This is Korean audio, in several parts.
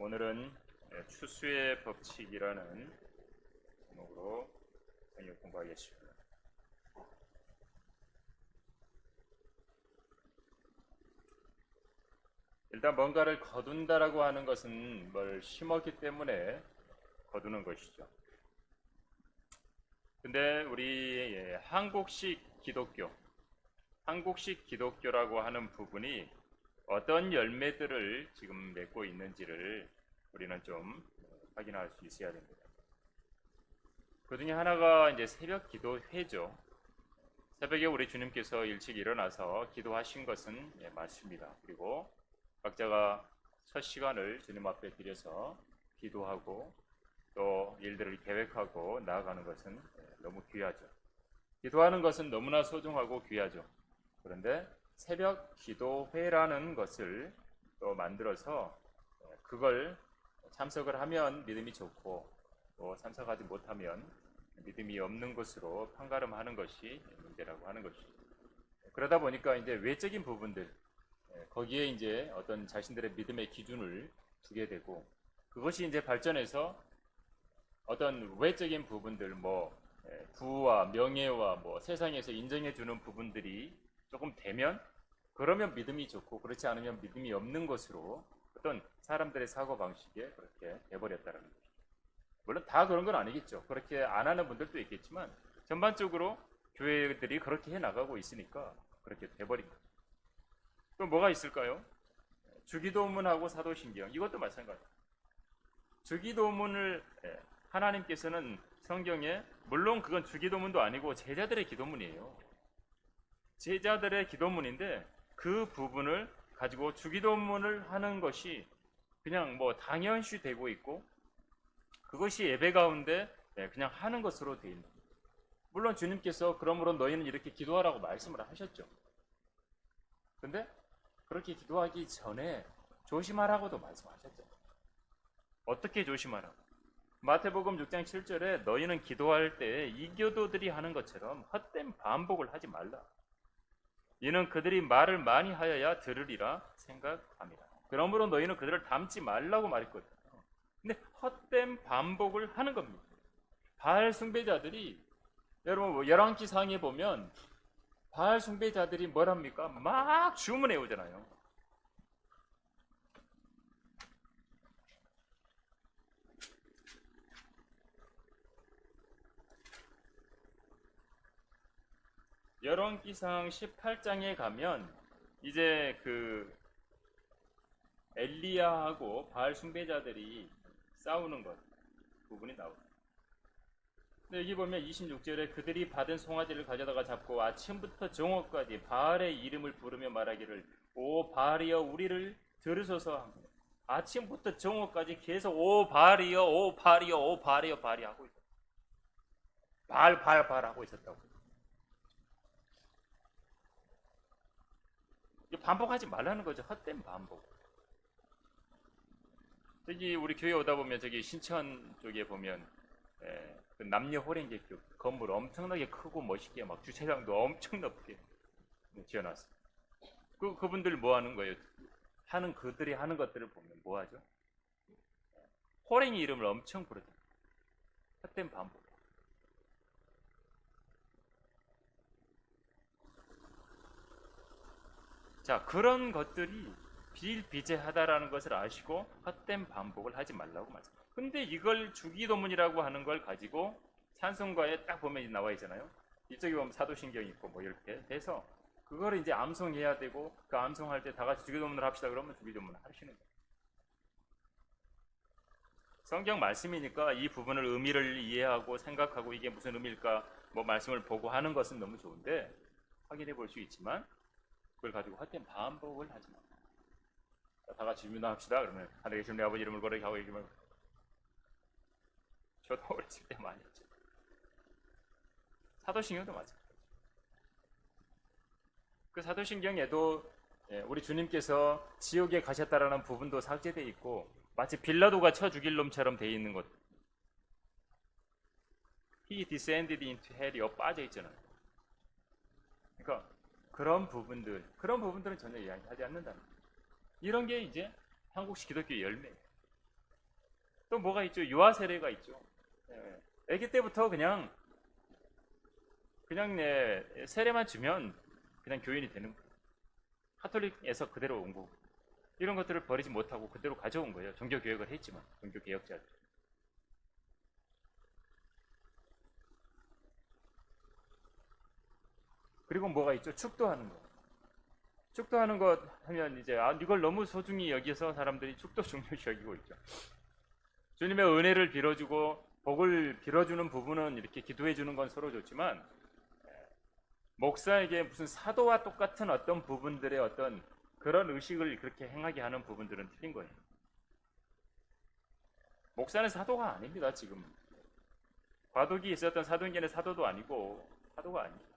오늘은 추수의 법칙이라는 제목으로 성경 공부하겠습니다. 일단 뭔가를 거둔다라고 하는 것은 뭘 심었기 때문에 거두는 것이죠. 근데 우리 한국식 기독교라고 하는 부분이 어떤 열매들을 지금 맺고 있는지를 우리는 좀 확인할 수 있어야 됩니다. 그 중에 하나가 이제 새벽 기도회죠. 새벽에 우리 주님께서 일찍 일어나서 기도하신 것은 맞습니다. 그리고 각자가 첫 시간을 주님 앞에 드려서 기도하고 또 일들을 계획하고 나아가는 것은 너무 귀하죠. 기도하는 것은 너무나 소중하고 귀하죠. 그런데 새벽 기도회라는 것을 또 만들어서 그걸 참석을 하면 믿음이 좋고 또 참석하지 못하면 믿음이 없는 것으로 판가름하는 것이 문제라고 하는 것이죠. 그러다 보니까 이제 외적인 부분들 거기에 이제 어떤 자신들의 믿음의 기준을 두게 되고 그것이 이제 발전해서 어떤 외적인 부분들 부와 명예와 세상에서 인정해 주는 부분들이 조금 되면 그러면 믿음이 좋고 그렇지 않으면 믿음이 없는 것으로 어떤 사람들의 사고 방식에 그렇게 돼버렸다는 거죠. 물론 다 그런 건 아니겠죠. 그렇게 안 하는 분들도 있겠지만 전반적으로 교회들이 그렇게 해 나가고 있으니까 그렇게 돼버린 거죠. 또 뭐가 있을까요? 주기도문하고 사도신경 이것도 마찬가지예요. 주기도문을 하나님께서는 성경에 물론 그건 주기도문도 아니고 제자들의 기도문이에요. 제자들의 기도문인데 그 부분을 가지고 주기도문을 하는 것이 그냥 당연시 되고 있고 그것이 예배 가운데 그냥 하는 것으로 되어 있는 거예요. 물론 주님께서 그러므로 너희는 이렇게 기도하라고 말씀을 하셨죠. 근데 그렇게 기도하기 전에 조심하라고도 말씀하셨죠. 어떻게 조심하라고? 마태복음 6장 7절에 너희는 기도할 때 이교도들이 하는 것처럼 헛된 반복을 하지 말라. 이는 그들이 말을 많이 하여야 들으리라 생각합니다. 그러므로 너희는 그들을 닮지 말라고 말했거든요. 근데 헛된 반복을 하는 겁니다. 바알 숭배자들이 여러분 열왕기상에 보면 바알 숭배자들이 뭐랍니까? 막 주문해 오잖아요. 열왕기상 18장에 가면 이제 그 엘리야하고 바알 숭배자들이 싸우는 것 부분이 나옵니다. 근데 여기 보면 26절에 그들이 받은 송아지를 가져다가 잡고 아침부터 정오까지 바알의 이름을 부르며 말하기를 오 바알이여 우리를 들으소서 합니다. 아침부터 정오까지 계속 오 바알이여 오 바알이여 오 바알이여 바알이 하고 있었다. 바알 하고 있었다고. 반복하지 말라는 거죠. 헛된 반복. 저기 우리 교회 오다 보면 저기 신천 쪽에 보면 그 남녀 호랭이 건물 엄청나게 크고 멋있게 막 주차장도 엄청 높게 지어놨어요. 그분들 뭐 하는 거예요? 그들이 하는 것들을 보면 뭐 하죠? 호랭이 이름을 엄청 부르죠. 헛된 반복. 자, 그런 것들이 비일비재하다라는 것을 아시고 헛된 반복을 하지 말라고 말씀합니다. 근데 이걸 주기도문이라고 하는 걸 가지고 찬송가에 딱 보면 나와 있잖아요. 이쪽에 보면 사도신경이 있고 이렇게 돼서 그거를 이제 암송해야 되고 그 암송할 때 다 같이 주기도문을 합시다 그러면 주기도문을 하시는 거예요. 성경 말씀이니까 이 부분을 의미를 이해하고 생각하고 이게 무슨 의미일까 말씀을 보고 하는 것은 너무 좋은데 확인해 볼 수 있지만 그걸 가지고 헛된 반복을 하지 마. 다 같이 주문합시다. 그러면 하늘에 계신 내 아버지 이름을 거룩히 하고 얘기하면 저도 어렸을 때 많이 했죠. 사도신경도 마찬가지죠. 그 사도신경에도 우리 주님께서 지옥에 가셨다라는 부분도 삭제되어 있고 마치 빌라도가 쳐 죽일 놈처럼 되어 있는 것. He descended into hell이 빠져 있잖아요. 그러니까 그런 부분들은 전혀 이야기하지 않는다는 거예요. 이런 게 이제 한국식 기독교의 열매예요. 또 뭐가 있죠? 유아 세례가 있죠. 아기 때부터 그냥 세례만 주면 그냥 교인이 되는 거예요. 카톨릭에서 그대로 온 거고 이런 것들을 버리지 못하고 그대로 가져온 거예요. 종교개혁을 했지만 종교개혁자들. 그리고 뭐가 있죠? 축도하는 거. 축도하는 것 하면 이제 이걸 너무 소중히 여기서 사람들이 축도 중요시 여기고 있죠. 주님의 은혜를 빌어주고 복을 빌어주는 부분은 이렇게 기도해 주는 건 서로 좋지만 목사에게 무슨 사도와 똑같은 어떤 부분들의 어떤 그런 의식을 그렇게 행하게 하는 부분들은 틀린 거예요. 목사는 사도가 아닙니다. 지금 과도기 있었던 사도행전의 사도도 아니고 사도가 아니에요.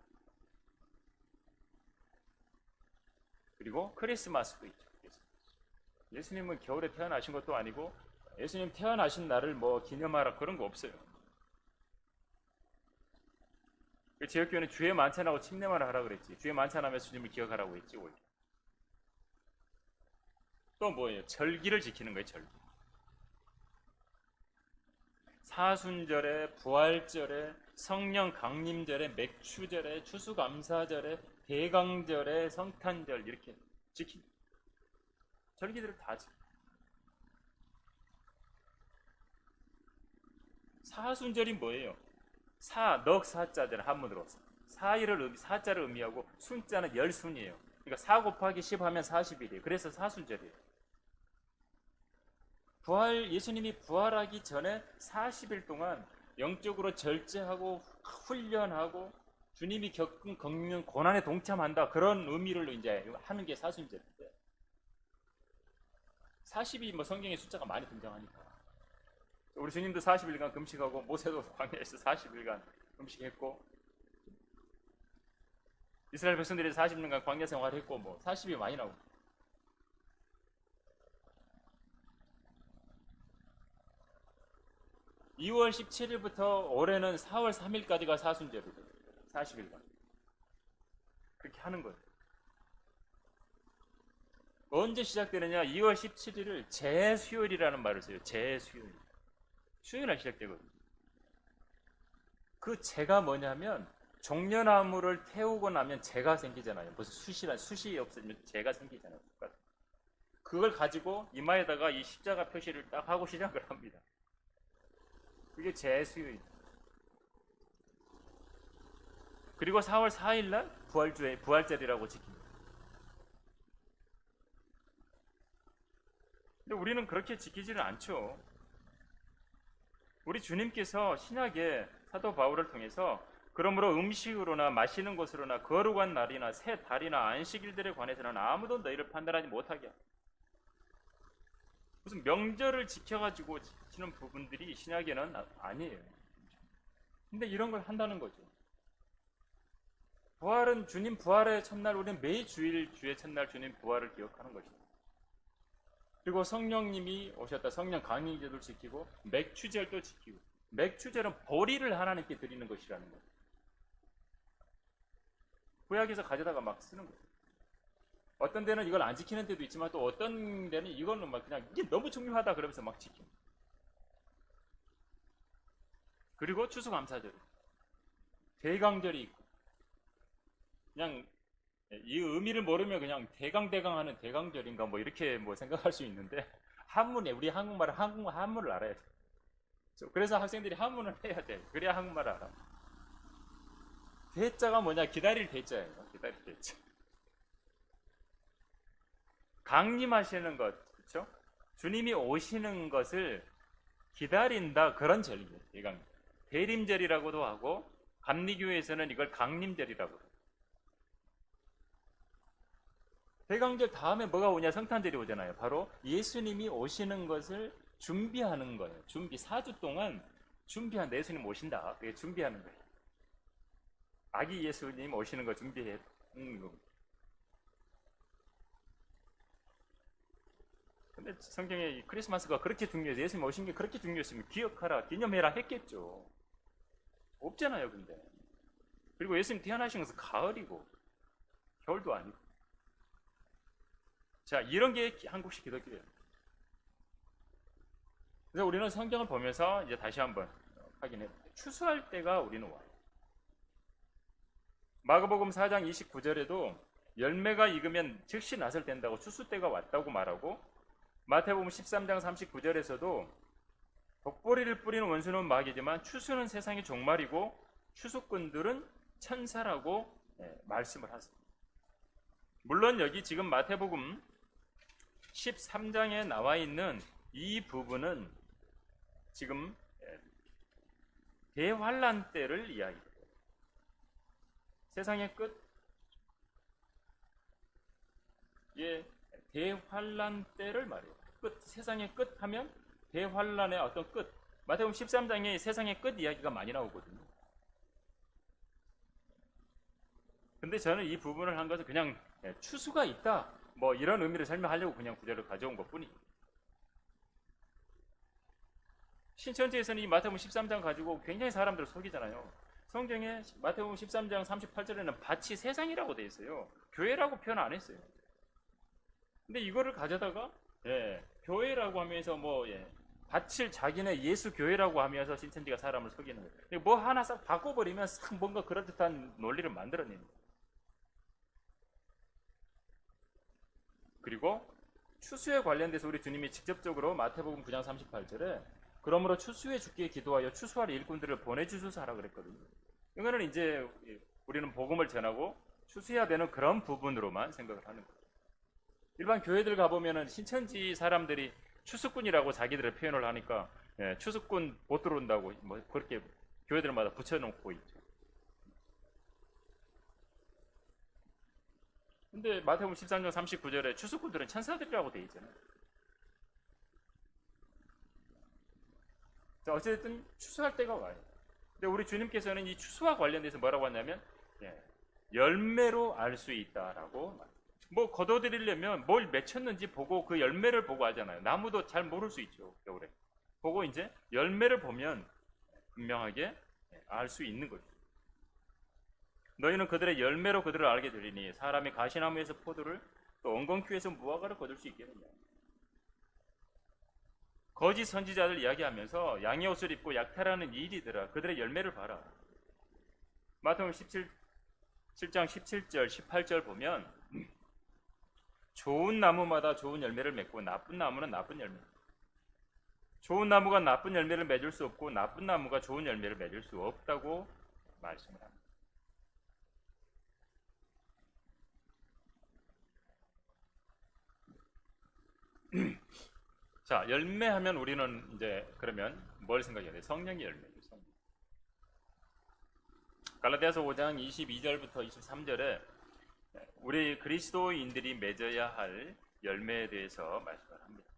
그리고 크리스마스도 있죠. 예수님은 겨울에 태어나신 것도 아니고 예수님 태어나신 날을 뭐 기념하라 그런 거 없어요. 제역교회는 주의 만찬하고 침례만 하라 그랬지. 주의 만찬하면서 주님을 기억하라고 했지. 원래. 또 뭐예요? 절기를 지키는 거예요. 절기. 사순절에, 부활절에, 성령 강림절에, 맥추절에, 추수감사절에, 대강절에, 성탄절 이렇게 지킵니다. 절기들을 다 지킵니다. 사순절이 뭐예요? 넉 사자잖아요. 한문으로 사자를 의미하고 순자는 열순이에요. 그러니까 4 곱하기 10 하면 40일이에요. 그래서 사순절이에요. 예수님이 부활하기 전에 40일 동안 영적으로 절제하고 훈련하고 주님이 겪는 고난에 동참한다. 그런 의미를 이제 하는 게 사순절인데 40이 뭐 성경에 숫자가 많이 등장하니까 우리 주님도 40일간 금식하고 모세도 광야에서 40일간 금식했고 이스라엘 백성들이 40년간 광야 생활을 했고 뭐 40이 많이 나오고 2월 17일부터 올해는 4월 3일까지가 사순절이거든요. 40일간 그렇게 하는 거예요. 언제 시작되느냐? 2월 17일을 재수요일이라는 말을 써요. 재수요일. 수요일날 시작되거든요. 그 재가 뭐냐면 종려나무를 태우고 나면 재가 생기잖아요. 무슨 숯이 없으면 재가 생기잖아요. 그걸 가지고 이마에다가 이 십자가 표시를 딱 하고 시작을 합니다. 그게 재수요일. 그리고 4월 4일날 부활절이라고 지킵니다. 근데 우리는 그렇게 지키지는 않죠. 우리 주님께서 신약에 사도 바울을 통해서 그러므로 음식으로나 마시는 것으로나 거룩한 날이나 새 달이나 안식일들에 관해서는 아무도 너희를 판단하지 못하게 합니다. 무슨 명절을 지켜가지고 지키는 부분들이 신약에는 아니에요. 근데 이런 걸 한다는 거죠. 부활은 주님 부활의 첫날, 우리는 매 주일 주의 첫날 주님 부활을 기억하는 것입니다. 그리고 성령님이 오셨다. 성령 강림제도 지키고 맥추절도 지키고 맥추절은 보리를 하나님께 드리는 것이라는 거예요. 구약에서 가져다가 막 쓰는 거예요. 어떤 데는 이걸 안 지키는 데도 있지만 또 어떤 데는 이거는 막 그냥 이게 너무 중요하다 그러면서 막 지킵니다. 그리고 추수감사절, 대강절이 있고 그냥 이 의미를 모르면 그냥 대강하는 대강절인가 뭐 이렇게 뭐 생각할 수 있는데 우리 한문을 알아야 돼. 그래서 학생들이 한문을 해야 돼. 그래야 한국말을 알아. 대자가 뭐냐? 기다릴 대자예요. 기다릴 대자. 강림하시는 것, 그렇죠? 주님이 오시는 것을 기다린다 그런 절기예요. 대강. 대림절이라고도 하고 감리교회에서는 이걸 강림절이라고 해요. 대강절 다음에 뭐가 오냐? 성탄절이 오잖아요. 바로 예수님이 오시는 것을 준비하는 거예요. 4주 동안 준비한다. 예수님 오신다. 그게 준비하는 거예요. 아기 예수님 오시는 거 준비하는 겁니다. 근데 성경에 이 크리스마스가 그렇게 중요해서 예수님 오신 게 그렇게 중요했으면 기억하라, 기념해라 했겠죠. 없잖아요, 근데. 그리고 예수님 태어나신 것은 가을이고 겨울도 아니고. 자, 이런 게 한국식 기독교예요. 그래서 우리는 성경을 보면서 이제 다시 한번 확인해. 추수할 때가 우리는 와요. 마가복음 4장 29절에도 열매가 익으면 즉시 낫을 댄다고 추수 때가 왔다고 말하고, 마태복음 13장 39절에서도 독보리를 뿌리는 원수는 마귀지만 추수는 세상의 종말이고 추수꾼들은 천사라고 말씀을 하십니다. 물론 여기 지금 마태복음 13장에 나와 있는 이 부분은 지금 대환란 때를 이야기해요. 세상의 끝, 대환란 때를 말해요. 끝, 세상의 끝 하면 대환란의 어떤 끝. 마태복음 13장에 세상의 끝 이야기가 많이 나오거든요. 근데 저는 이 부분을 한 것은 그냥 추수가 있다, 뭐 이런 의미를 설명하려고 그냥 구절을 가져온 것뿐이에요. 신천지에서는 이 마태복음 13장 가지고 굉장히 사람들을 속이잖아요. 성경에 마태복음 13장 38절에는 밭이 세상이라고 되어 있어요. 교회라고 표현 안 했어요. 근데 이거를 가져다가 교회라고 하면서 밭을 자기네 예수 교회라고 하면서 신천지가 사람을 속이는 거예요. 뭐 하나 싹 바꿔버리면 싹 뭔가 그럴듯한 논리를 만들어내는 거예요. 그리고 추수에 관련돼서 우리 주님이 직접적으로 마태복음 9장 38절에 그러므로 추수에 주께 기도하여 추수할 일꾼들을 보내주소서 하라 그랬거든요. 이거는 이제 우리는 복음을 전하고 추수해야 되는 그런 부분으로만 생각을 하는 거예요. 일반 교회들 가보면은 신천지 사람들이 추수꾼이라고 자기들을 표현을 하니까 추수꾼 못 들어온다고 뭐 그렇게 교회들마다 붙여놓고 있죠. 근데 마태복음 13장 39절에 추수꾼들은 천사들이라고 되어 있잖아요. 자, 어쨌든 추수할 때가 와요. 근데 우리 주님께서는 이 추수와 관련돼서 뭐라고 하냐면 열매로 알 수 있다라고 말합니다. 뭐 거둬들이려면 뭘 맺혔는지 보고 그 열매를 보고 하잖아요. 나무도 잘 모를 수 있죠, 겨울에. 보고 이제 열매를 보면 분명하게 알 수 있는 거죠. 너희는 그들의 열매로 그들을 알게 되리니 사람이 가시나무에서 포도를 또 엉겅퀴에서 무화과를 거둘 수 있겠느냐. 거짓 선지자들 이야기하면서 양의 옷을 입고 약탈하는 이리들아 그들의 열매를 봐라. 마태복음 7장 17절 18절 보면 좋은 나무마다 좋은 열매를 맺고 나쁜 나무는 나쁜 열매. 좋은 나무가 나쁜 열매를 맺을 수 없고 나쁜 나무가 좋은 열매를 맺을 수 없다고 말씀을 합니다. 자, 열매하면 우리는 이제 그러면 뭘 생각해야 돼? 성령의 열매죠. 성령. 갈라디아서 5장 22절부터 23절에 우리 그리스도인들이 맺어야 할 열매에 대해서 말씀을 합니다.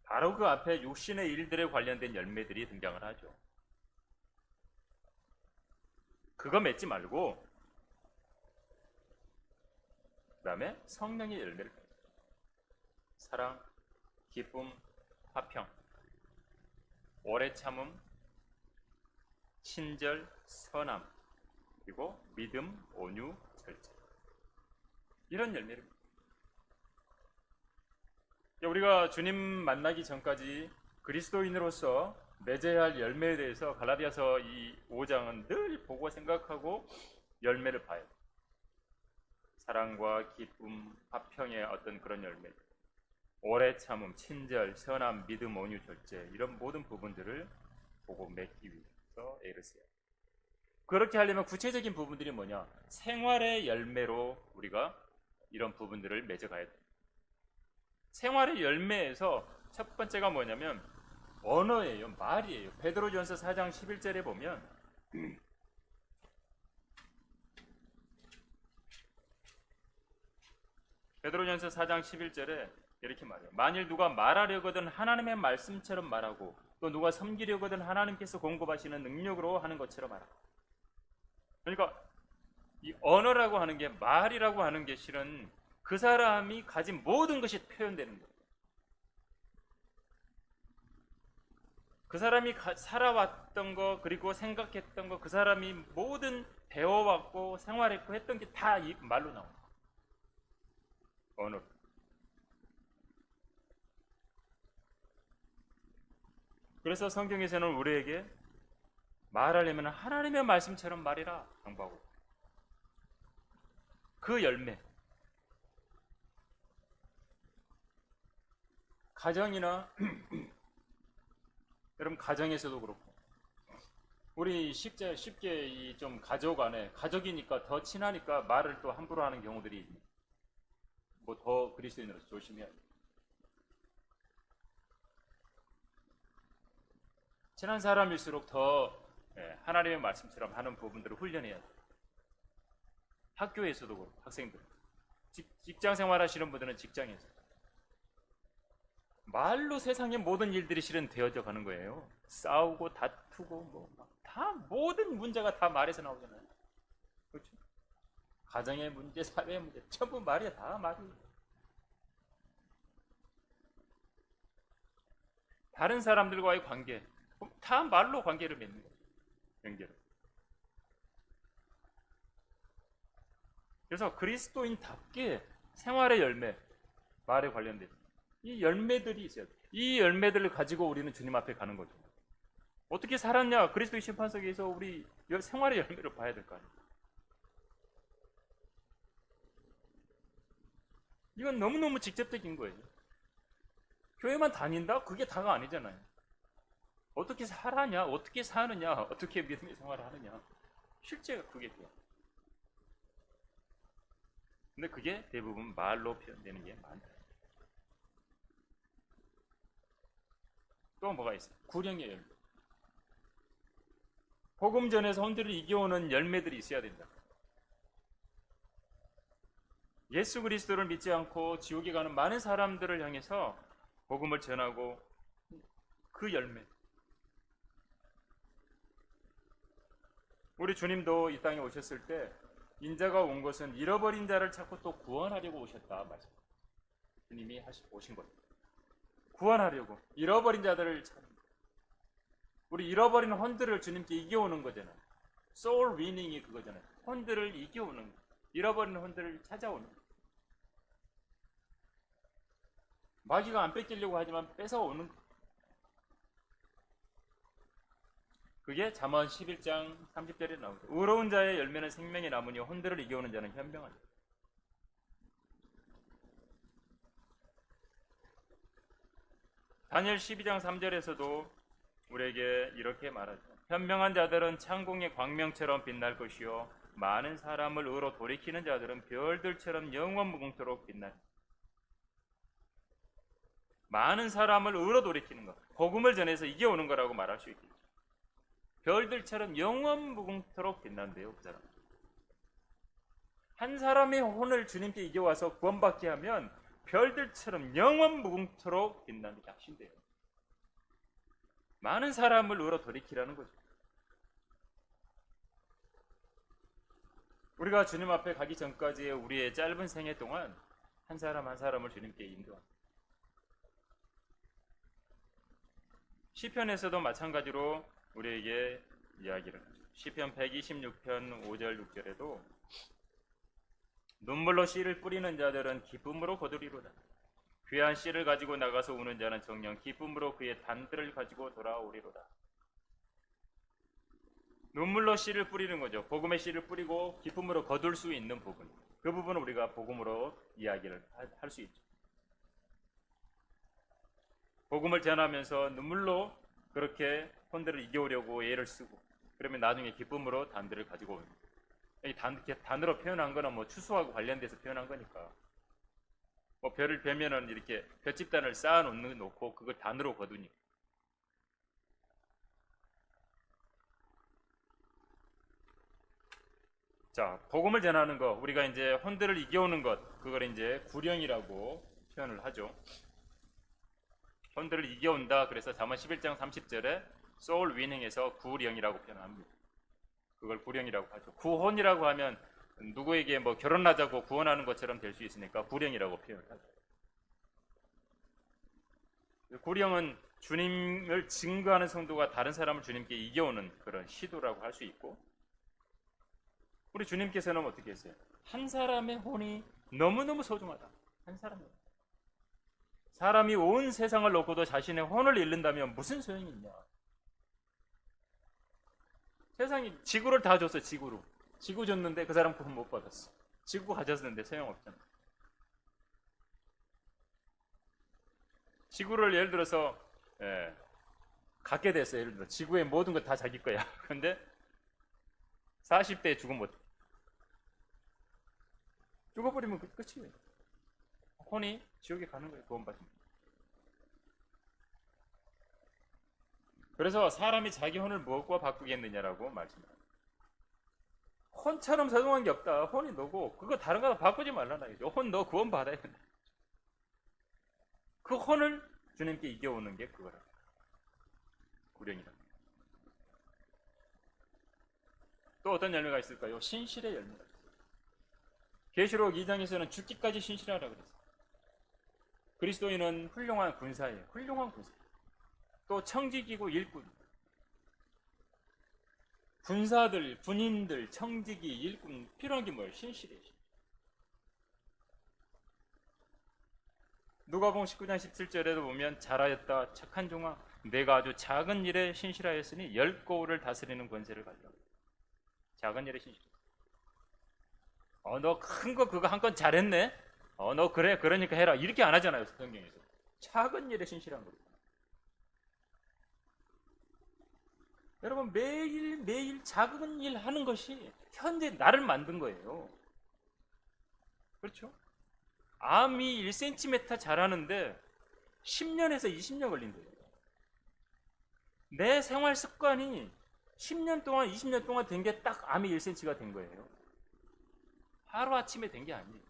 바로 그 앞에 육신의 일들에 관련된 열매들이 등장을 하죠. 그거 맺지 말고 그 다음에 성령의 열매를 사랑, 기쁨, 화평, 오래 참음, 친절, 선함, 그리고 믿음, 온유, 절제. 이런 열매를. 우리가 주님 만나기 전까지 그리스도인으로서 맺어야 할 열매에 대해서 갈라디아서 이 5장은 늘 보고 생각하고 열매를 봐요. 사랑과 기쁨, 화평의 어떤 그런 열매, 오래 참음, 친절, 선함, 믿음, 온유, 절제 이런 모든 부분들을 보고 맺기 위해서 애를 써요. 그렇게 하려면 구체적인 부분들이 뭐냐? 생활의 열매로 우리가 이런 부분들을 맺어가야 돼요. 생활의 열매에서 첫 번째가 뭐냐면 언어예요. 말이에요. 베드로전서 4장 11절에 보면 베드로전서 4장 11절에 이렇게 말해요. 만일 누가 말하려거든 하나님의 말씀처럼 말하고 또 누가 섬기려거든 하나님께서 공급하시는 능력으로 하는 것처럼 말하고. 그러니까 이 언어라고 하는 게 말이라고 하는 게 실은 그 사람이 가진 모든 것이 표현되는 거예요. 그 사람이 살아왔던 거 그리고 생각했던 거 그 사람이 모든 배워왔고 생활했고 했던 게 다 이 말로 나옵니다. 언어. 그래서 성경에서는 우리에게 말하려면 하나님의 말씀처럼 말이라 당부하고, 그 열매, 가정이나 여러분 가정에서도 그렇고, 우리 쉽게 이 좀 가족 안에, 가족이니까 더 친하니까 말을 또 함부로 하는 경우들이 뭐 더 그리스도인으로서 조심해야 돼요. 친한 사람일수록 더 하나님의 말씀처럼 하는 부분들을 훈련해야 돼요. 학교에서도 그렇고, 학생들, 직장 생활하시는 분들은 직장에서 말로 세상의 모든 일들이 실은 되어져 가는 거예요. 싸우고 다투고 뭐 다 모든 문제가 다 말에서 나오잖아요. 그렇죠? 가정의 문제, 사회의 문제, 전부 말이야. 다 말이에요. 다른 사람들과의 관계, 다 말로 관계를 맺는 거예요. 연결을. 그래서 그리스도인답게 생활의 열매, 말에 관련된 이 열매들이 있어요. 이 열매들을 가지고 우리는 주님 앞에 가는 거죠. 어떻게 살았냐? 그리스도의 심판석에서 우리 생활의 열매를 봐야 될 거 아니에요. 이건 너무너무 직접적인 거예요. 교회만 다닌다? 그게 다가 아니잖아요. 어떻게 살았냐? 어떻게 사느냐? 어떻게 믿음의 생활을 하느냐? 실제가 그게 돼요. 근데 그게 대부분 말로 표현되는 게 많다. 또 뭐가 있어요? 구령의 열매. 복음 전에서 혼들을 이겨오는 열매들이 있어야 된다. 예수 그리스도를 믿지 않고 지옥에 가는 많은 사람들을 향해서 복음을 전하고 그 열매. 우리 주님도 이 땅에 오셨을 때 인자가 온 것은 잃어버린 자를 찾고 또 구원하려고 오셨다 말씀. 주님이 오신 거예요. 구원하려고 잃어버린 자들을 찾는. 우리 잃어버린 혼들을 주님께 이겨오는 거잖아요. 소울 위닝이 그거잖아요. 혼들을 이겨오는 거. 잃어버린 혼들을 찾아오는 거. 마귀가 안 뺏기려고 하지만 뺏어오는 거. 그게 잠언 11장 30절에 나오죠. 의로운 자의 열매는 생명의 나무니 혼들을 이겨오는 자는 현명하다. 다니엘 12장 3절에서도 우리에게 이렇게 말하죠. 현명한 자들은 창공의 광명처럼 빛날 것이요 많은 사람을 의로 돌이키는 자들은 별들처럼 영원무궁토록 빛날. 많은 사람을 의로 돌이키는 것, 복음을 전해서 이겨오는 거라고 말할 수 있겠죠. 별들처럼 영원무궁토록 빛난대요. 그 사람. 한 사람의 혼을 주님께 이겨와서 구원받게 하면 별들처럼 영원무궁토록 빛나는 게 하신대요. 많은 사람을 의로 돌이키라는 거죠. 우리가 주님 앞에 가기 전까지의 우리의 짧은 생애 동안 한 사람 한 사람을 주님께 인도합니다. 시편에서도 마찬가지로 우리에게 이야기를 하죠. 시편 126편 5절 6절에도 눈물로 씨를 뿌리는 자들은 기쁨으로 거두리로다. 귀한 씨를 가지고 나가서 우는 자는 정녕 기쁨으로 그의 단들을 가지고 돌아오리로다. 눈물로 씨를 뿌리는 거죠. 복음의 씨를 뿌리고 기쁨으로 거둘 수 있는 부분. 그 부분을 우리가 복음으로 이야기를 할 수 있죠. 복음을 전하면서 눈물로 그렇게 혼들을 이겨오려고 애를 쓰고, 그러면 나중에 기쁨으로 단들을 가지고 옵니다. 이 단으로 표현한 거는 뭐 추수하고 관련돼서 표현한 거니까. 뭐 별을 베면은 이렇게 볏집단을 쌓아 놓고 그걸 단으로 거두니까. 자, 복음을 전하는 것, 우리가 이제 혼들을 이겨오는 것, 그걸 이제 구령이라고 표현을 하죠. 혼들을 이겨온다. 그래서 잠언 11장 30절에 소울 위닝에서 구령이라고 표현합니다. 그걸 구령이라고 하죠. 구혼이라고 하면 누구에게 뭐 결혼하자고 구원하는 것처럼 될 수 있으니까 구령이라고 표현을 하죠. 구령은 주님을 증거하는 성도가 다른 사람을 주님께 이겨오는 그런 시도라고 할 수 있고, 우리 주님께서는 어떻게 했어요? 한 사람의 혼이 너무너무 소중하다. 한 사람의 사람이 온 세상을 놓고도 자신의 혼을 잃는다면 무슨 소용이 있냐. 세상이 지구를 다 줬어. 지구 줬는데 그 사람 구원 못 받았어. 지구 가졌는데 소용없잖아. 지구를 예를 들어서 갖게 됐어요. 예를 들어 지구의 모든 것 다 자기 거야. 근데 40대에 죽으면 어떡해? 죽어버리면 끝이에요. 혼이 지옥에 가는 거예요. 구원받으면. 그래서 사람이 자기 혼을 무엇과 바꾸겠느냐라고 말씀합니다. 혼처럼 소중한 게 없다. 혼이 너고 그거 다른 거 바꾸지 말라나. 혼 너 구원 받아야 된다. 그 혼을 주님께 이겨오는 게 그거라. 구령이다. 또 어떤 열매가 있을까요? 신실의 열매가 있어요. 계시록 2장에서는 죽기까지 신실하라고 그랬어요. 그리스도인은 훌륭한 군사예요. 훌륭한 군사. 또 청지기고 일꾼. 군사들, 군인들, 청지기, 일꾼 필요한 게 뭐예요? 신실이에요. 누가복음 19장 17절에도 보면 잘하였다 착한 종아 내가 아주 작은 일에 신실하였으니 10고을을 다스리는 권세를 가지라. 작은 일에 신실. 너 큰 거 그거 한 건 잘했네. 너 그래 그러니까 해라. 이렇게 안 하잖아요. 성경에서. 작은 일에 신실한 거예요. 여러분 매일 작은 일 하는 것이 현재 나를 만든 거예요. 그렇죠? 암이 1cm 자라는데 10년에서 20년 걸린대요. 내 생활 습관이 10년 동안 20년 동안 된 게 딱 암이 1cm가 된 거예요. 하루아침에 된 게 아니에요.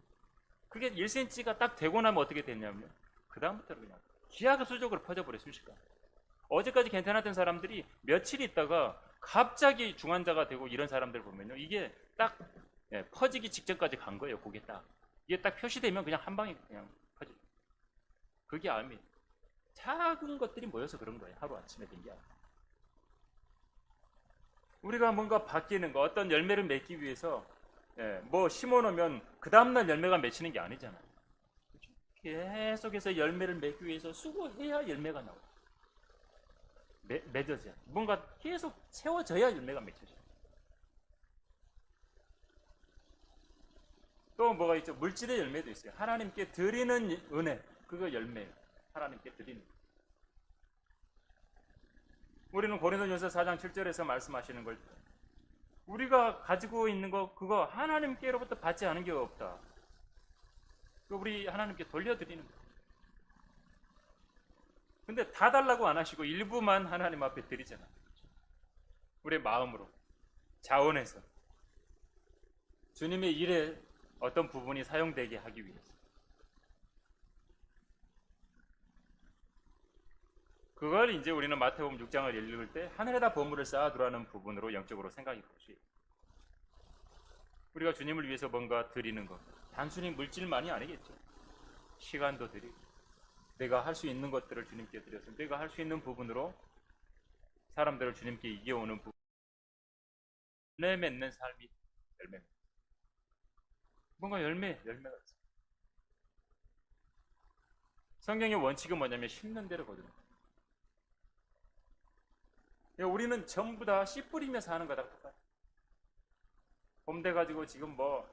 그게 1cm가 딱 되고 나면 어떻게 됐냐면 그 다음부터는 그냥 기하급수적으로 퍼져버려요. 순식간에. 어제까지 괜찮았던 사람들이 며칠 있다가 갑자기 중환자가 되고 이런 사람들 보면요. 이게 딱 퍼지기 직전까지 간 거예요. 그게 딱. 이게 딱 표시되면 그냥 한 방에 그냥 퍼져요. 그게 암이에요. 작은 것들이 모여서 그런 거예요. 하루아침에 된 게 아니에요. 우리가 뭔가 바뀌는 거, 어떤 열매를 맺기 위해서 뭐 심어놓으면 그 다음날 열매가 맺히는 게 아니잖아요. 그렇죠? 계속해서 열매를 맺기 위해서 수고해야 열매가 나와요. 맺어져요. 뭔가 계속 채워져야 열매가 맺혀져요. 또 뭐가 있죠? 물질의 열매도 있어요. 하나님께 드리는 은혜, 그거 열매예요. 하나님께 드리는. 우리는 고린도전서 4장 7절에서 말씀하시는 걸 우리가 가지고 있는 거 그거 하나님께로부터 받지 않은 게 없다. 우리 하나님께 돌려드리는 거예요. 근데 다 달라고 안 하시고 일부만 하나님 앞에 드리잖아요. 우리의 마음으로, 자원해서 주님의 일에 어떤 부분이 사용되게 하기 위해서. 그걸 이제 우리는 마태복음 6장을 읽을 때 하늘에다 보물을 쌓아두라는 부분으로 영적으로 생각해 보시죠. 우리가 주님을 위해서 뭔가 드리는 것, 단순히 물질만이 아니겠죠. 시간도 드리고 내가 할 수 있는 것들을 주님께 드려서 내가 할 수 있는 부분으로 사람들을 주님께 이겨오는 부분, 열매 맺는 삶이 열매. 뭔가 열매가 있어요. 성경의 원칙은 뭐냐면 심는 대로 거두는 거예요. 우리는 전부 다 씨 뿌리며 사는 거다. 봄 돼가지고 지금 뭐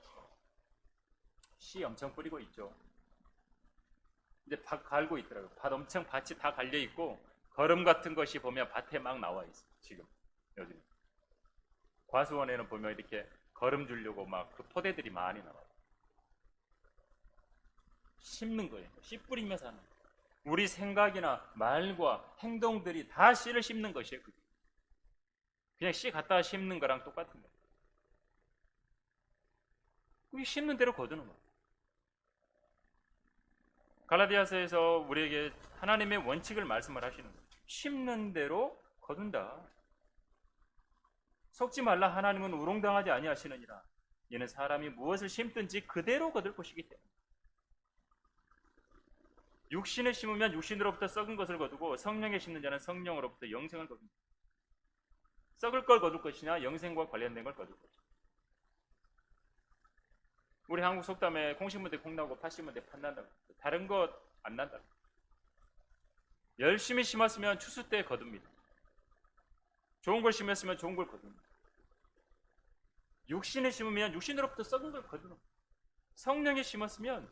씨 엄청 뿌리고 있죠. 이제 밭 갈고 있더라고요. 밭이 다 갈려 있고 거름 같은 것이 보면 밭에 막 나와 있어요. 지금 요즘 과수원에는 보면 이렇게 거름 주려고 막 그 포대들이 많이 나와요. 심는 거예요. 씨 뿌리며 사는 거예요. 우리 생각이나 말과 행동들이 다 씨를 심는 것이에요. 그냥 씨 갖다가 심는 거랑 똑같은 거예요. 그게 심는 대로 거두는 거예요. 갈라디아서에서 우리에게 하나님의 원칙을 말씀을 하시는 거예요. 심는 대로 거둔다. 속지 말라. 하나님은 우롱당하지 아니하시느니라. 이는 사람이 무엇을 심든지 그대로 거둘 것이기 때문에. 육신을 심으면 육신으로부터 썩은 것을 거두고 성령에 심는 자는 성령으로부터 영생을 거둔다. 썩을 걸 거둘 것이냐 영생과 관련된 걸 거둘 것이냐. 우리 한국 속담에 콩 심은 데 콩 나고 팥 심은 데 팥 난다. 다른 것 안 난다. 열심히 심었으면 추수 때 거둡니다. 좋은 걸 심었으면 좋은 걸 거둡니다. 육신에 심으면 육신으로부터 썩은 걸 거두는, 성령에 심었으면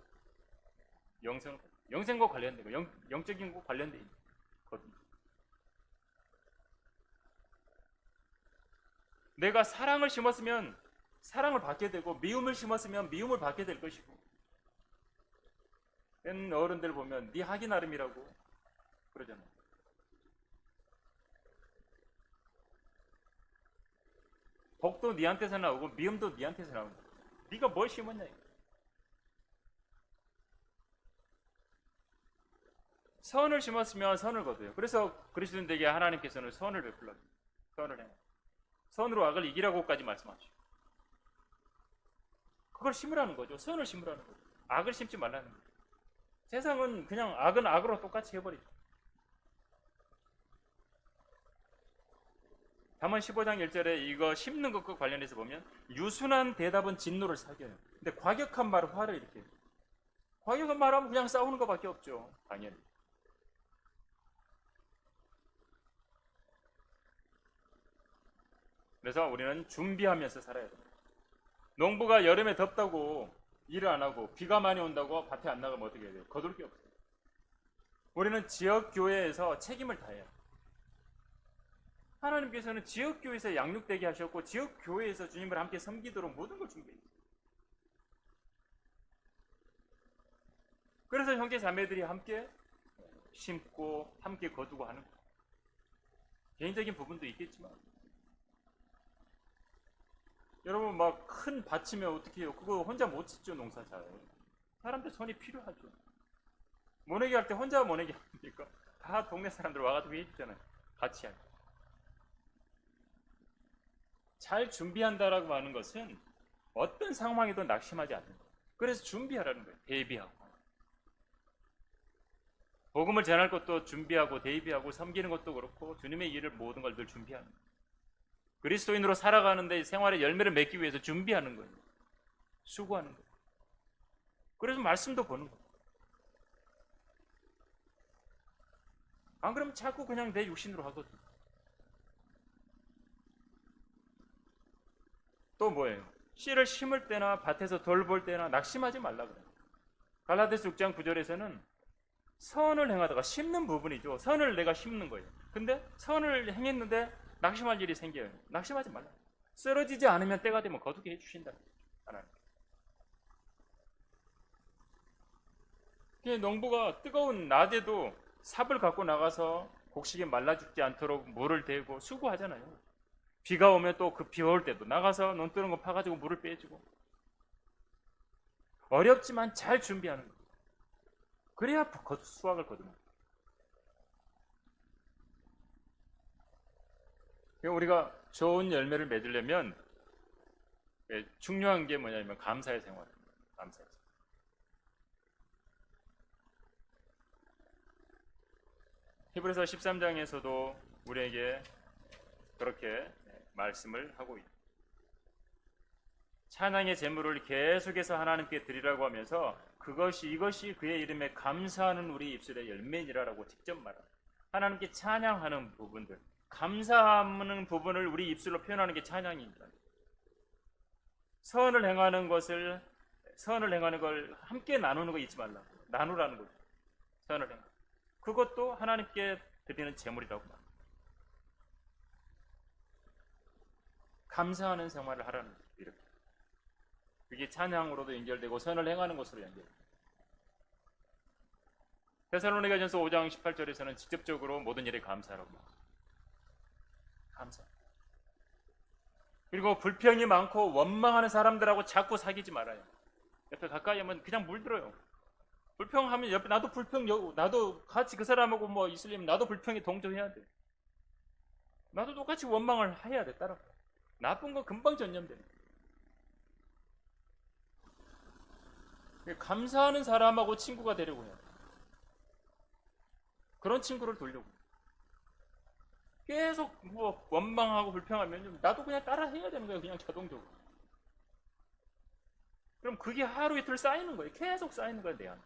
영생과 관련된 거, 영적인 거 관련된 거듭니다. 내가 사랑을 심었으면 사랑을 받게 되고, 미움을 심었으면 미움을 받게 될 것이고, 옛 어른들 보면 네 하기 나름이라고 그러잖아요. 복도 네한테서 나오고 미움도 네한테서 나온다. 네가 뭘 심었냐. 선을 심었으면 선을 거둬요. 그래서 그리스도인들에게 하나님께서는 선을 베풀어 줍니다. 선을 해. 선으로 악을 이기라고까지 말씀하시고, 그걸 심으라는 거죠. 선을 심으라는 거죠. 악을 심지 말라는 거죠. 세상은 그냥 악은 악으로 똑같이 해버리죠. 잠언 15장 1절에 이거 심는 것과 관련해서 보면, 유순한 대답은 진노를 사겨요. 근데 과격한 말은 화를 일으켜요. 과격한 말하면 그냥 싸우는 것밖에 없죠. 당연히. 그래서 우리는 준비하면서 살아야 됩니다. 농부가 여름에 덥다고 일을 안 하고 비가 많이 온다고 밭에 안 나가면 어떻게 해야 돼요? 거둘 게 없어요. 우리는 지역교회에서 책임을 다해요. 하나님께서는 지역교회에서 양육되게 하셨고, 지역교회에서 주님을 함께 섬기도록 모든 걸 준비했어요. 그래서 형제 자매들이 함께 심고 함께 거두고 하는 거예요. 개인적인 부분도 있겠지만, 여러분 막 큰 밭이면 어떻게 해요? 그거 혼자 못 짓죠. 농사 잘. 사람들 손이 필요하죠. 모내기 할 때 혼자 모내기 합니까? 다 동네 사람들 와가지고 해주잖아요. 같이 하죠. 잘 준비한다라고 하는 것은 어떤 상황에도 낙심하지 않는 거예요. 그래서 준비하라는 거예요. 대비하고. 복음을 전할 것도 준비하고 대비하고, 섬기는 것도 그렇고 주님의 일을 모든 걸 늘 준비하는 거예요. 그리스도인으로 살아가는데 생활의 열매를 맺기 위해서 준비하는 거예요. 수고하는 거예요. 그래서 말씀도 보는 거예요. 안 그러면 자꾸 그냥 내 육신으로 하거든. 또 뭐예요? 씨를 심을 때나 밭에서 돌볼 때나 낙심하지 말라 그래요. 갈라디아서 6장 9절에서는 선을 행하다가, 심는 부분이죠. 선을 내가 심는 거예요. 근데 선을 행했는데 낙심할 일이 생겨요. 낙심하지 말라. 쓰러지지 않으면 때가 되면 거두게 해주신다. 하나님. 농부가 뜨거운 낮에도 삽을 갖고 나가서 곡식이 말라 죽지 않도록 물을 대고 수고하잖아요. 비가 오면 또 그 비 올 때도 나가서 논두렁 거 파가지고 물을 빼주고, 어렵지만 잘 준비하는 거예요. 그래야 수확을 거둡니다. 우리가 좋은 열매를 맺으려면 중요한 게 뭐냐면 감사의 생활입니다. 감사의 생활. 히브리서 13장에서도 우리에게 그렇게 말씀을 하고 있습니다. 찬양의 제물을 계속해서 하나님께 드리라고 하면서, 이것이 그의 이름에 감사하는 우리 입술의 열매니라라고 직접 말합니다. 하나님께 찬양하는 부분들, 감사하는 부분을 우리 입술로 표현하는 게 찬양입니다. 선을 행하는 걸 함께 나누는 거 잊지 말라고. 나누라는 거죠. 선을 행하. 그것도 하나님께 드리는 제물이라고 말합니다. 감사하는 생활을 하라는 거죠. 이렇게. 그게 찬양으로도 연결되고 선을 행하는 것으로 연결됩니다. 데살로니가전서 5장 18절에서는 직접적으로 모든 일에 감사라고 말합니다. 감사. 그리고 불평이 많고 원망하는 사람들하고 자꾸 사귀지 말아요. 옆에 가까이 하면 그냥 물들어요. 불평하면 옆에 나도 같이 그 사람하고 뭐 있으려면 나도 불평에 동조해야 돼. 나도 똑같이 원망을 해야 돼. 따라. 나쁜 거 금방 전염됩니다. 감사하는 사람하고 친구가 되려고 해요. 그런 친구를 돌려고. 계속 뭐 원망하고 불평하면 나도 그냥 따라 해야 되는 거예요. 그냥 자동적으로. 그럼 그게 하루 이틀 쌓이는 거예요. 계속 쌓이는 거예요. 내 안에.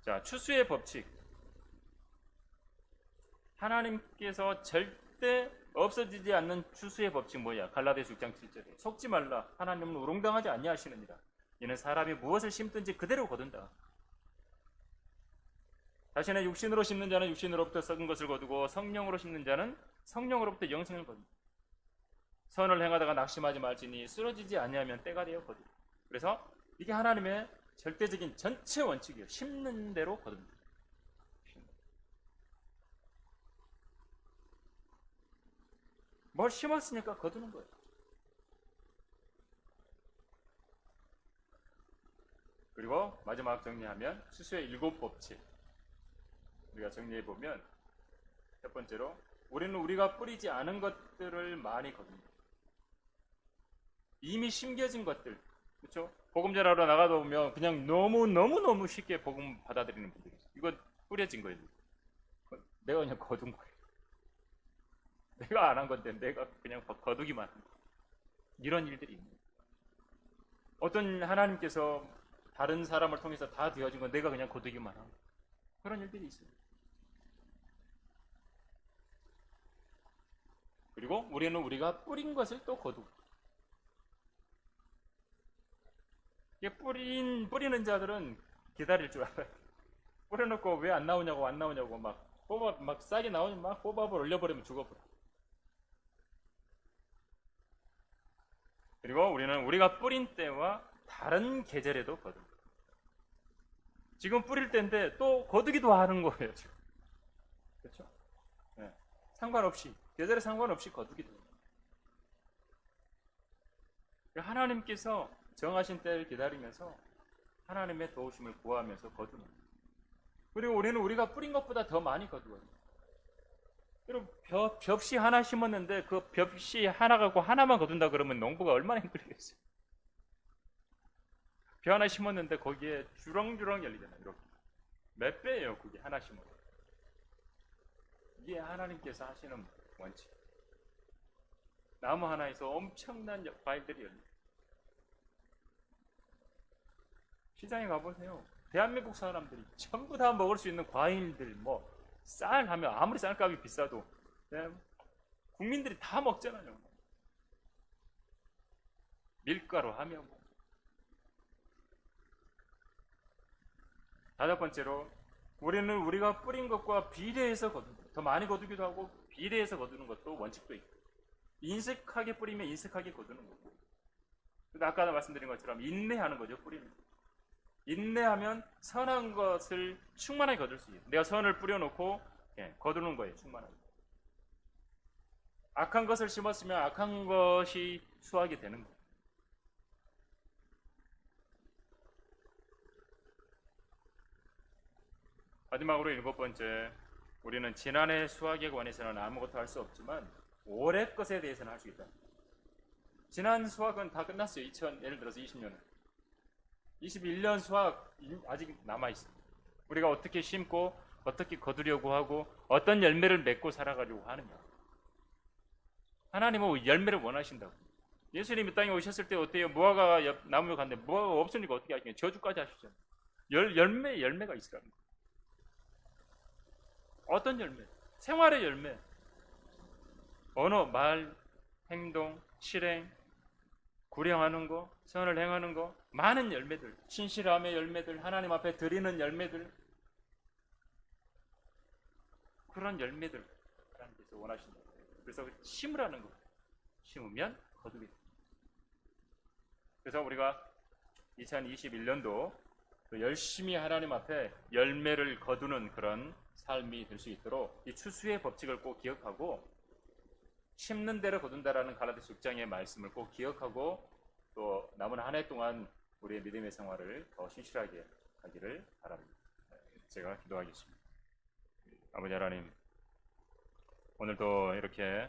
자, 추수의 법칙. 하나님께서 절대 없어지지 않는 추수의 법칙 뭐야? 갈라디아서 6장 7절에 속지 말라. 하나님은 우롱당하지 아니하시느니라. 이는 사람이 무엇을 심든지 그대로 거둔다. 자신의 육신으로 심는 자는 육신으로부터 썩은 것을 거두고 성령으로 심는 자는 성령으로부터 영생을 거둔다. 선을 행하다가 낙심하지 말지니 쓰러지지 아니하면 때가 되어 거둔다. 그래서 이게 하나님의 절대적인 전체 원칙이에요. 심는 대로 거둔다. 뭘 심었으니까 거두는 거예요. 그리고 마지막 정리하면 추수의 7법칙. 우리가 정리해보면 첫 번째로 우리는 우리가 뿌리지 않은 것들을 많이 거둡니다. 이미 심겨진 것들, 그렇죠? 복음 전하러 나가다 보면 그냥 너무 쉽게 복음 받아들이는 분들이 있어요. 이거 뿌려진 거예요. 내가 그냥 거둔 거예요. 내가 안 한 건데 내가 그냥 거두기만 한 거예요. 이런 일들이 있는 거예요. 어떤 하나님께서 다른 사람을 통해서 다 되어진 건 내가 그냥 거두기만 한 거예요. 그런 일들이 있어요. 그리고 우리는 우리가 뿌린 것을 또 거두고, 이게 뿌리는 자들은 기다릴 줄 알아요. 뿌려놓고 왜 안 나오냐고 막 싹이 나오면 막 호밥을 올려버리면 죽어버려. 그리고 우리는 우리가 뿌린 때와 다른 계절에도 거두. 지금 뿌릴 때인데 또 거두기도 하는 거예요. 지금. 그렇죠? 네. 상관없이, 계절에 상관없이 거두기도 해요. 하나님께서 정하신 때를 기다리면서 하나님의 도우심을 구하면서 거두는 거예요. 그리고 우리는 우리가 뿌린 것보다 더 많이 거두어요. 여러분, 벽시 하나 심었는데 그 벽시 하나 갖고 하나만 거둔다 그러면 농부가 얼마나 힘들겠어요. 벼 하나 심었는데 거기에 주렁주렁 열리잖아요. 이렇게 몇 배예요, 그게 하나 심어요. 이게 하나님께서 하시는 원칙. 나무 하나에서 엄청난 과일들이 열립니다. 시장에 가보세요. 대한민국 사람들이 전부 다 먹을 수 있는 과일들, 쌀 하면 아무리 쌀값이 비싸도 국민들이 다 먹잖아요. 밀가루 하면 다섯 번째로 우리는 우리가 뿌린 것과 비례해서 거둔다. 더 많이 거두기도 하고 비례해서 거두는 것도 원칙도 있고, 인색하게 뿌리면 인색하게 거두는 거고, 아까 말씀드린 것처럼 인내하는 거죠. 뿌리는. 인내하면 선한 것을 충만하게 거둘 수 있어요. 내가 선을 뿌려놓고 거두는 거예요. 충만하게. 악한 것을 심었으면 악한 것이 수확이 되는 거예요. 마지막으로 7번째, 우리는 지난해 수확에 관해서는 아무것도 할 수 없지만 올해 것에 대해서는 할 수 있다. 지난 수확은 다 끝났어요. 예를 들어서 20년은. 21년 수확 아직 남아있습니다. 우리가 어떻게 심고 어떻게 거두려고 하고 어떤 열매를 맺고 살아가려고 하느냐. 하나님은 열매를 원하신다고. 예수님이 땅에 오셨을 때 어때요? 무화과 나무에 갔는데 무화과가 없으니까 어떻게 하시냐. 저주까지 하시잖아요. 열매가 있으라는 거예요. 어떤 열매? 생활의 열매. 언어, 말, 행동, 실행, 구령하는 거, 선을 행하는 거, 많은 열매들, 신실함의 열매들, 하나님 앞에 드리는 열매들, 그런 열매들 하나님께서 원하신다. 그래서 심으라는 거. 심으면 거두게 됩니다. 그래서 우리가 2021년도 열심히 하나님 앞에 열매를 거두는 그런 삶이 될 수 있도록 이 추수의 법칙을 꼭 기억하고, 심는 대로 거둔다라는 갈라디아서 6장의 말씀을 꼭 기억하고, 또 남은 한 해 동안 우리의 믿음의 생활을 더 신실하게 하기를 바랍니다. 제가 기도하겠습니다. 아버지 하나님, 오늘도 이렇게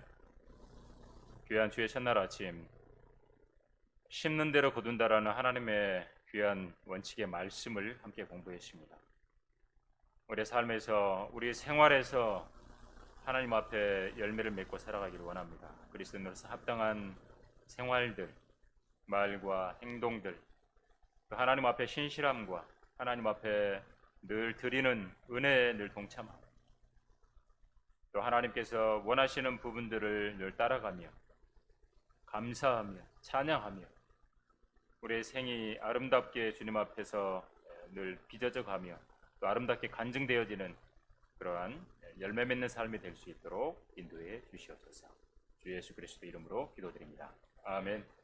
귀한 주의 첫날 아침, 심는 대로 거둔다라는 하나님의 귀한 원칙의 말씀을 함께 공부했습니다. 우리의 삶에서, 우리의 생활에서 하나님 앞에 열매를 맺고 살아가기를 원합니다. 그리스도인으로서 합당한 생활들, 말과 행동들, 하나님 앞에 신실함과 하나님 앞에 늘 드리는 은혜에 늘 동참하고 또 하나님께서 원하시는 부분들을 늘 따라가며 감사하며 찬양하며 우리의 생이 아름답게 주님 앞에서 늘 빚어져 가며 또 아름답게 간증되어지는 그러한 열매 맺는 삶이 될 수 있도록 인도해 주시옵소서. 주 예수 그리스도 이름으로 기도드립니다. 아멘.